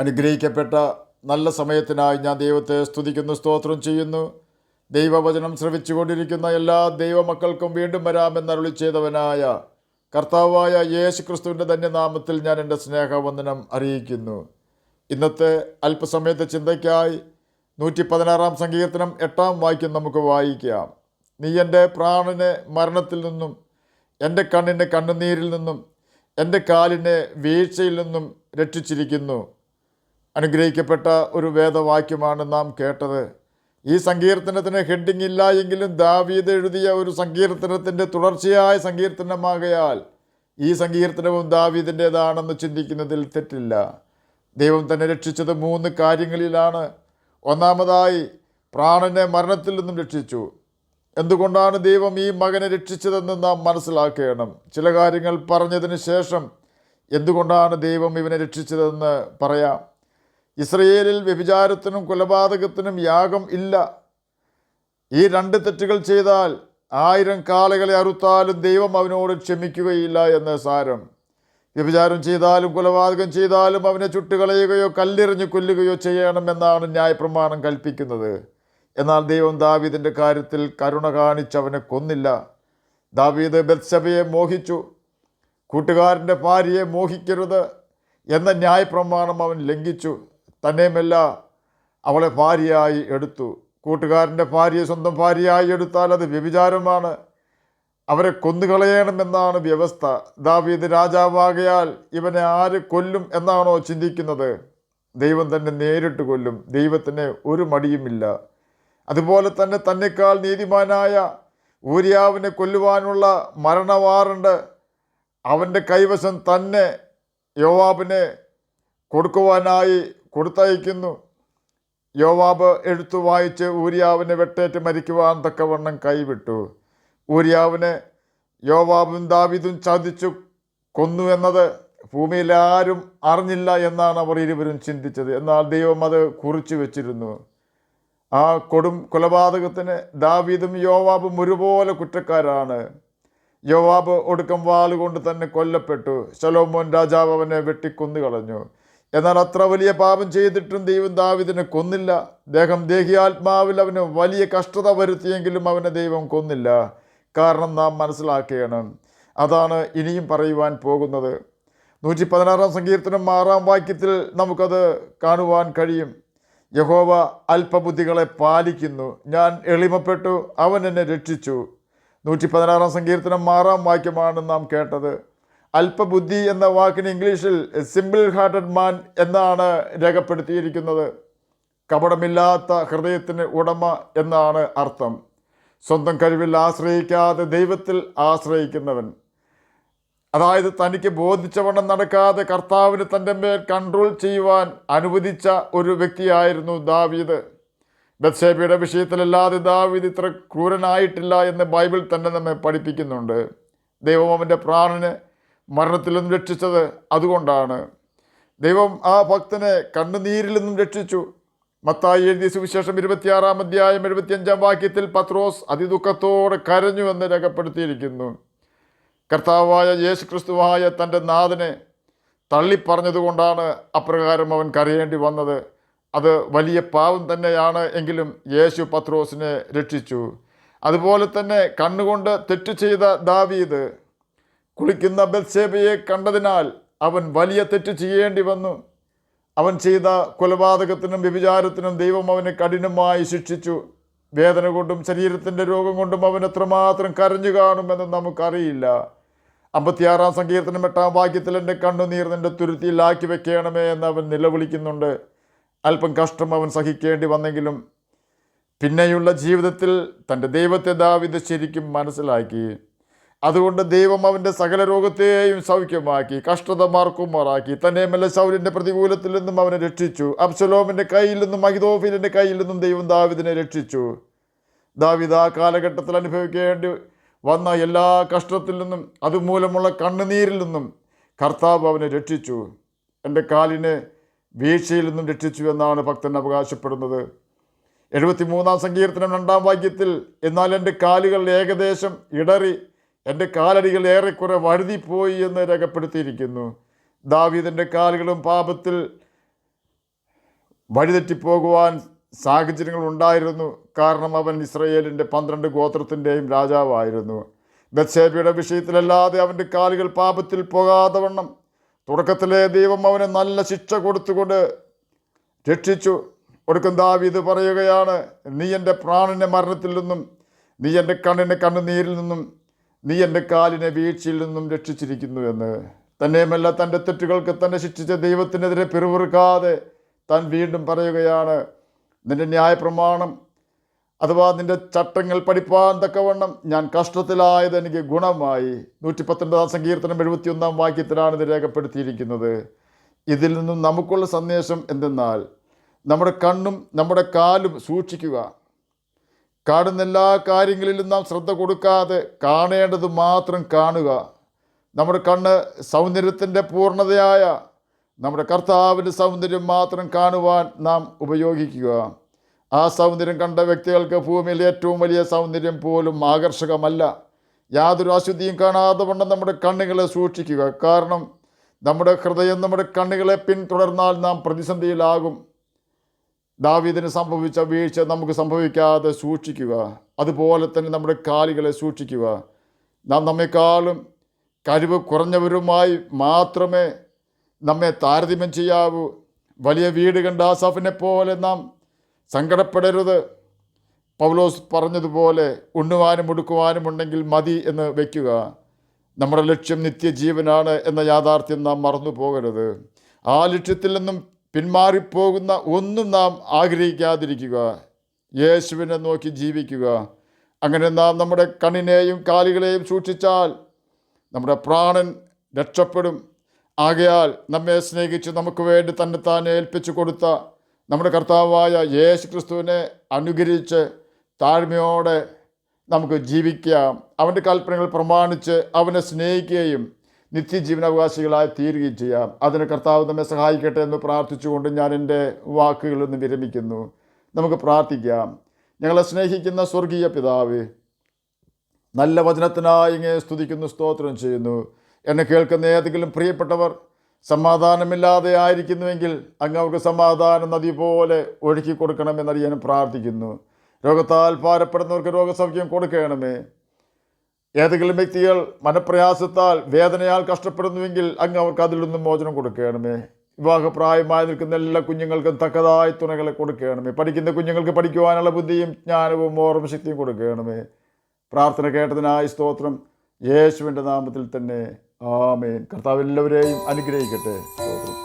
അനുഗ്രഹിക്കപ്പെട്ട നല്ല സമയത്തിനായി ഞാൻ ദൈവത്തെ സ്തുതിക്കുന്നു, സ്തോത്രം ചെയ്യുന്നു. ദൈവവചനം ശ്രവിച്ചുകൊണ്ടിരിക്കുന്ന എല്ലാ ദൈവമക്കൾക്കും വീണ്ടും വരാമെന്നരുളി ചെയ്തവനായ കർത്താവായ യേശു ക്രിസ്തുവിൻ്റെ ധന്യനാമത്തിൽ ഞാൻ എൻ്റെ സ്നേഹവന്ദനം അറിയിക്കുന്നു. ഇന്നത്തെ അല്പസമയത്തെ ചിന്തയ്ക്കായി 116 സങ്കീർത്തനം 8 വാക്യം നമുക്ക് വായിക്കാം. നീ എൻ്റെ പ്രാണനെ മരണത്തിൽ നിന്നും, എൻ്റെ കണ്ണിനെ കണ്ണുനീരിൽ നിന്നും, എൻ്റെ കാലിനെ വീഴ്ചയിൽ നിന്നും രക്ഷിച്ചിരിക്കുന്നു. അനുഗ്രഹിക്കപ്പെട്ട ഒരു വേദവാക്യമാണ് നാം കേട്ടത്. ഈ സങ്കീർത്തനത്തിന് ഹെഡിങ് ഇല്ല എങ്കിലും ദാവീദ് എഴുതിയ ഒരു സങ്കീർത്തനത്തിൻ്റെ തുടർച്ചയായ സങ്കീർത്തനമാകയാൽ ഈ സങ്കീർത്തനവും ദാവീദിൻ്റേതാണെന്ന് ചിന്തിക്കുന്നതിൽ തെറ്റില്ല. ദൈവം തന്നെ രക്ഷിച്ചത് 3 കാര്യങ്ങളിലാണ്. ഒന്നാമതായി, പ്രാണനെ മരണത്തിൽ നിന്നും രക്ഷിച്ചു. എന്തുകൊണ്ടാണ് ദൈവം ഈ മകനെ രക്ഷിച്ചതെന്ന് നാം മനസ്സിലാക്കണം. ചില കാര്യങ്ങൾ പറഞ്ഞതിന് ശേഷം എന്തുകൊണ്ടാണ് ദൈവം ഇവനെ രക്ഷിച്ചതെന്ന് പറയാം. ഇസ്രയേലിൽ വ്യഭിചാരത്തിനും കൊലപാതകത്തിനും യാഗം ഇല്ല. ഈ 2 തെറ്റുകൾ ചെയ്താൽ 1000 കാളകളെ അറുത്താലും ദൈവം അവനോട് ക്ഷമിക്കുകയില്ല എന്ന് സാരം. വ്യഭിചാരം ചെയ്താലും കൊലപാതകം ചെയ്താലും അവനെ ചുട്ടുകളയുകയോ കല്ലെറിഞ്ഞ് കൊല്ലുകയോ ചെയ്യണമെന്നാണ് ന്യായപ്രമാണം കൽപ്പിക്കുന്നത്. എന്നാൽ ദൈവം ദാവീദിൻ്റെ കാര്യത്തിൽ കരുണ കാണിച്ചവനെ കൊന്നില്ല. ദാവീദ് ബത്ശബയെ മോഹിച്ചു. കൂട്ടുകാരൻ്റെ ഭാര്യയെ മോഹിക്കരുത് എന്ന ന്യായപ്രമാണം അവൻ ലംഘിച്ചു. തന്നെയുമല്ല, അവളെ ഭാര്യയായി എടുത്തു. കൂട്ടുകാരൻ്റെ ഭാര്യയെ സ്വന്തം ഭാര്യയായി എടുത്താൽ അത് വ്യഭിചാരമാണ്. അവരെ കൊന്നുകളയണമെന്നാണ് വ്യവസ്ഥ. ദാവീദ് രാജാവാകയാൽ ഇവനെ ആര് കൊല്ലും എന്നാണോ ചിന്തിക്കുന്നത്? ദൈവം തന്നെ നേരിട്ട് കൊല്ലും. ദൈവത്തിന് ഒരു മടിയുമില്ല. അതുപോലെ തന്നെ തന്നെക്കാൾ നീതിമാനായ ഊരിയാവിനെ കൊല്ലുവാനുള്ള മരണവാറണ്ട് അവൻ്റെ കൈവശം തന്നെ യോവാബിനെ കൊടുക്കുവാനായി കൊടുത്തയക്കുന്നു. യോവാബ് എഴുത്തു വായിച്ച് ഊരിയാവിനെ വെട്ടേറ്റ് മരിക്കുവാൻ തക്കവണ്ണം കൈവിട്ടു. ഊരിയാവിനെ യോവാബും ദാവീദും ചതിച്ചു കൊന്നു എന്നത് ഭൂമിയിൽ ആരും അറിഞ്ഞില്ല എന്നാണ് അവർ ഇരുവരും ചിന്തിച്ചത്. എന്നാൽ ദൈവം അത് കുറിച്ചു വെച്ചിരുന്നു. ആ കൊടും കൊലപാതകത്തിന് ദാവീദും യോവാബും ഒരുപോലെ കുറ്റക്കാരാണ്. യോവാബ് ഒടുക്കം വാളുകൊണ്ട് തന്നെ കൊല്ലപ്പെട്ടു. ശലോമോൻ രാജാവ് അവനെ വെട്ടിക്കൊന്നു കളഞ്ഞു. എന്നാൽ അത്ര വലിയ പാപം ചെയ്തിട്ടും ദൈവം ദാവീദിനെ കൊന്നില്ല. ദേഹിയാത്മാവിൽ അവന് വലിയ കഷ്ടത വരുത്തിയെങ്കിലും അവനെ ദൈവം കൊന്നില്ല. കാരണം നാം മനസ്സിലാക്കണം. അതാണ് ഇനിയും പറയുവാൻ പോകുന്നത്. 116 സങ്കീർത്തനം 6 വാക്യത്തിൽ നമുക്കത് കാണുവാൻ കഴിയും. യഹോവ അല്പബുദ്ധികളെ പാലിക്കുന്നു. ഞാൻ എളിമപ്പെട്ടു, അവൻ എന്നെ രക്ഷിച്ചു. 116 സങ്കീർത്തനം 6 വാക്യമാണ് നാം കേട്ടത്. അല്പബുദ്ധി എന്ന വാക്കിന് ഇംഗ്ലീഷിൽ സിമ്പിൾ ഹാർട്ടഡ് മാൻ എന്നാണ് രേഖപ്പെടുത്തിയിരിക്കുന്നത്. കപടമില്ലാത്ത ഹൃദയത്തിന് ഉടമ എന്നാണ് അർത്ഥം. സ്വന്തം കഴിവിൽ ആശ്രയിക്കാതെ ദൈവത്തിൽ ആശ്രയിക്കുന്നവൻ. അതായത് തനിക്ക് ബോധിച്ചവണ്ണം നടക്കാതെ കർത്താവിന് തൻ്റെ മേൽ കൺട്രോൾ ചെയ്യുവാൻ അനുവദിച്ച ഒരു വ്യക്തിയായിരുന്നു ദാവീദ്. ബത്ശേബയുടെ വിഷയത്തിലല്ലാതെ ദാവീദ് ഇത്ര ക്രൂരനായിട്ടില്ല എന്ന് ബൈബിൾ തന്നെ നമ്മെ പഠിപ്പിക്കുന്നുണ്ട്. ദൈവം അവൻ്റെ പ്രാണനെ മരണത്തിൽ നിന്നും രക്ഷിച്ചത് അതുകൊണ്ടാണ്. ദൈവം ആ ഭക്തനെ കണ്ണുനീരിൽ നിന്നും രക്ഷിച്ചു. മത്തായി എഴുതിയ സുവിശേഷം 26 അധ്യായം 75 വാക്യത്തിൽ പത്രോസ് അതിദുഃഖത്തോടെ കരഞ്ഞു എന്ന് രേഖപ്പെടുത്തിയിരിക്കുന്നു. കർത്താവായ യേശു ക്രിസ്തുവായ തൻ്റെ നാഥനെ തള്ളിപ്പറഞ്ഞതുകൊണ്ടാണ് അപ്രകാരം അവൻ കരയേണ്ടി വന്നത്. അത് വലിയ പാവം തന്നെയാണ്. എങ്കിലും യേശു പത്രോസിനെ രക്ഷിച്ചു. അതുപോലെ തന്നെ കണ്ണുകൊണ്ട് തെറ്റ് ചെയ്ത ദാവീദ് കുളിക്കുന്ന ബത്ശേബയെ കണ്ടതിനാൽ അവൻ വലിയ തെറ്റ് ചെയ്യേണ്ടി വന്നു. അവൻ ചെയ്ത കൊലപാതകത്തിനും വ്യഭിചാരത്തിനും ദൈവം അവനെ കഠിനമായി ശിക്ഷിച്ചു. വേദന കൊണ്ടും ശരീരത്തിൻ്റെ രോഗം കൊണ്ടും അവൻ എത്രമാത്രം കരഞ്ഞു കാണുമെന്ന് നമുക്കറിയില്ല. 56 സങ്കീർത്തനം 8 വാക്യത്തിൽ എൻ്റെ കണ്ണുനീർ നിൻ്റെ തുരുത്തിയിലാക്കി വെക്കണമേ എന്ന് അവൻ നിലവിളിക്കുന്നുണ്ട്. അല്പം കഷ്ടം അവൻ സഹിക്കേണ്ടി വന്നെങ്കിലും പിന്നെയുള്ള ജീവിതത്തിൽ തൻ്റെ ദൈവത്തെ ദാവീദ് ശരിക്കും മനസ്സിലാക്കി. അതുകൊണ്ട് ദൈവം അവൻ്റെ സകല രോഗത്തെയും സൗഖ്യമാക്കി, കഷ്ടത മാർക്കുമാറാക്കി. തന്നെയുമല്ല, ശൗലിൻ്റെ പ്രതികൂലത്തിൽ നിന്നും അവനെ രക്ഷിച്ചു. അബ്ശലോമിൻ്റെ കയ്യിൽ നിന്നും അഹിതോഫേലിൻ്റെ കയ്യിൽ നിന്നും ദൈവം ദാവീദിനെ രക്ഷിച്ചു. ദാവീദ് ആ കാലഘട്ടത്തിൽ അനുഭവിക്കേണ്ടി വന്ന എല്ലാ കഷ്ടത്തിൽ നിന്നും അതുമൂലമുള്ള കണ്ണുനീരിൽ നിന്നും കർത്താവ് അവനെ രക്ഷിച്ചു. എൻ്റെ കാലിനെ വീഴ്ചയിൽ നിന്നും രക്ഷിച്ചു എന്നാണ് ഭക്തൻ അവകാശപ്പെടുന്നത്. 73 സങ്കീർത്തനം 2 വാക്യത്തിൽ എന്നാൽ എൻ്റെ കാലുകൾ ഏകദേശം ഇടറി, എൻ്റെ കാലടികൾ ഏറെക്കുറെ വഴുതിപ്പോയി എന്ന് രേഖപ്പെടുത്തിയിരിക്കുന്നു. ദാവീദിൻ്റെ കാലുകളും പാപത്തിൽ വഴിതെറ്റിപ്പോകുവാൻ സാഹചര്യങ്ങൾ ഉണ്ടായിരുന്നു. കാരണം അവൻ ഇസ്രയേലിൻ്റെ 12 ഗോത്രത്തിൻ്റെയും രാജാവായിരുന്നു. ബത്ശേബയുടെ വിഷയത്തിലല്ലാതെ അവൻ്റെ കാലുകൾ പാപത്തിൽ പോകാതെ വണ്ണം തുടക്കത്തിലെ ദൈവം അവന് നല്ല ശിക്ഷ കൊടുത്തുകൊണ്ട് രക്ഷിച്ചു. ഒടുക്കം ദാവീദ് പറയുകയാണ്, നീ എൻ്റെ പ്രാണനെ മരണത്തിൽ നിന്നും, നീ എൻ്റെ കണ്ണിനെ കണ്ണുനീരിൽ നിന്നും, നീ എൻ്റെ കാലിനെ വീഴ്ചയിൽ നിന്നും രക്ഷിച്ചിരിക്കുന്നു എന്ന്. തന്നെയുമല്ല, തൻ്റെ തെറ്റുകൾക്ക് തന്നെ ശിക്ഷിച്ച ദൈവത്തിനെതിരെ പിറുപിറുക്കാതെ താൻ വീണ്ടും പറയുകയാണ്, നിൻ്റെ ന്യായപ്രമാണം അഥവാ നിൻ്റെ ചട്ടങ്ങൾ പഠിപ്പാൻ തക്കവണ്ണം ഞാൻ കഷ്ടത്തിലായത് എനിക്ക് ഗുണമായി. 119 സങ്കീർത്തനം 71 വാക്യത്തിലാണ് ഇത് രേഖപ്പെടുത്തിയിരിക്കുന്നത്. ഇതിൽ നിന്നും നമുക്കുള്ള സന്ദേശം എന്തെന്നാൽ, നമ്മുടെ കണ്ണും നമ്മുടെ കാലും സൂക്ഷിക്കുക. കാണുന്ന എല്ലാ കാര്യങ്ങളിലും നാം ശ്രദ്ധ കൊടുക്കാതെ കാണേണ്ടത് മാത്രം കാണുക. നമ്മുടെ കണ്ണ് സൗന്ദര്യത്തിൻ്റെ പൂർണ്ണതയായ നമ്മുടെ കർത്താവിൻ്റെ സൗന്ദര്യം മാത്രം കാണുവാൻ നാം ഉപയോഗിക്കുക. ആ സൗന്ദര്യം കണ്ട വ്യക്തികൾക്ക് ഭൂമിയിൽ ഏറ്റവും വലിയ സൗന്ദര്യം പോലും ആകർഷകമല്ല. യാതൊരു അശുദ്ധിയും കാണാതെ വണ്ണം നമ്മുടെ കണ്ണുകളെ സൂക്ഷിക്കുക. കാരണം നമ്മുടെ ഹൃദയം നമ്മുടെ കണ്ണുകളെ പിന്തുടർന്നാൽ നാം പ്രതിസന്ധിയിലാകും. ദാവീദിന് സംഭവിച്ച വീഴ്ച നമുക്ക് സംഭവിക്കാതെ സൂക്ഷിക്കുക. അതുപോലെ തന്നെ നമ്മുടെ കാലുകളെ സൂക്ഷിക്കുക. നാം നമ്മെക്കാളും കഴിവ് കുറഞ്ഞവരുമായി മാത്രമേ നമ്മെ താരതമ്യം ചെയ്യാവൂ. വലിയ വീട് കണ്ട ആസാഫിനെ പോലെ നാം സങ്കടപ്പെടരുത്. പൗലോസ് പറഞ്ഞതുപോലെ, ഉണ്ണുവാനും ഉടുക്കുവാനും ഉണ്ടെങ്കിൽ മതി എന്ന് വയ്ക്കുക. നമ്മുടെ ലക്ഷ്യം നിത്യജീവനാണ് എന്ന യാഥാർത്ഥ്യം നാം മറന്നു പോകരുത്. ആ ലക്ഷ്യത്തിൽ നിന്നും പിന്മാറിപ്പോകുന്ന ഒന്നും നാം ആഗ്രഹിക്കാതിരിക്കുക. യേശുവിനെ നോക്കി ജീവിക്കുക. അങ്ങനെ നാം നമ്മുടെ കണ്ണിനെയും കാലുകളെയും സൂക്ഷിച്ചാൽ നമ്മുടെ പ്രാണൻ രക്ഷപ്പെടും. ആകയാൽ നമ്മെ സ്നേഹിച്ച് നമുക്ക് വേണ്ടി തന്നെത്താൻ ഏൽപ്പിച്ചു കൊടുത്ത നമ്മുടെ കർത്താവായ യേശു ക്രിസ്തുവിനെ അനുകരിച്ച് താഴ്മയോടെ നമുക്ക് ജീവിക്കാം. അവൻ്റെ കൽപ്പനകൾ പ്രമാണിച്ച് അവനെ സ്നേഹിക്കുകയും നിത്യജീവനാവകാശികളായി തീരുകയും ചെയ്യാം. അതിന് കർത്താവ് നമ്മെ സഹായിക്കട്ടെ എന്ന് പ്രാർത്ഥിച്ചുകൊണ്ട് ഞാൻ എൻ്റെ വാക്കുകളിൽ നിന്ന് വിരമിക്കുന്നു. നമുക്ക് പ്രാർത്ഥിക്കാം. ഞങ്ങളെ സ്നേഹിക്കുന്ന സ്വർഗീയ പിതാവേ, നല്ല വചനത്തിനായി ഇങ്ങനെ സ്തുതിക്കുന്നു, സ്തോത്രം ചെയ്യുന്നു. എന്നെ കേൾക്കുന്ന ഏതെങ്കിലും പ്രിയപ്പെട്ടവർ സമാധാനമില്ലാതെ ആയിരിക്കുന്നുവെങ്കിൽ അങ്ങ് അവർക്ക് സമാധാനം നദി പോലെ ഒഴുക്കി കൊടുക്കണമെന്ന് ഞാൻ പ്രാർത്ഥിക്കുന്നു. രോഗത്താൽ ഭാരപ്പെടുന്നവർക്ക് രോഗസൗഖ്യം കൊടുക്കണമേ. ഏതെങ്കിലും വ്യക്തികൾ മനപ്രയാസത്താൽ വേദനയാൽ കഷ്ടപ്പെടുന്നുവെങ്കിൽ അങ്ങ് അവർക്ക് അതിൽ നിന്നും മോചനം കൊടുക്കണമേ. വിവാഹപ്രായമായി നിൽക്കുന്ന എല്ലാ കുഞ്ഞുങ്ങൾക്കും തക്കതായ തുണകളെ കൊടുക്കണമേ. പഠിക്കുന്ന കുഞ്ഞുങ്ങൾക്ക് പഠിക്കുവാനുള്ള ബുദ്ധിയും ജ്ഞാനവും ഓർമ്മശക്തിയും കൊടുക്കണമേ. പ്രാർത്ഥന കേട്ടതിനായി സ്തോത്രം. യേശുവിൻ്റെ നാമത്തിൽ തന്നെ ആമേൻ. കർത്താവ് എല്ലാവരെയും അനുഗ്രഹിക്കട്ടെ. സ്തോത്രം.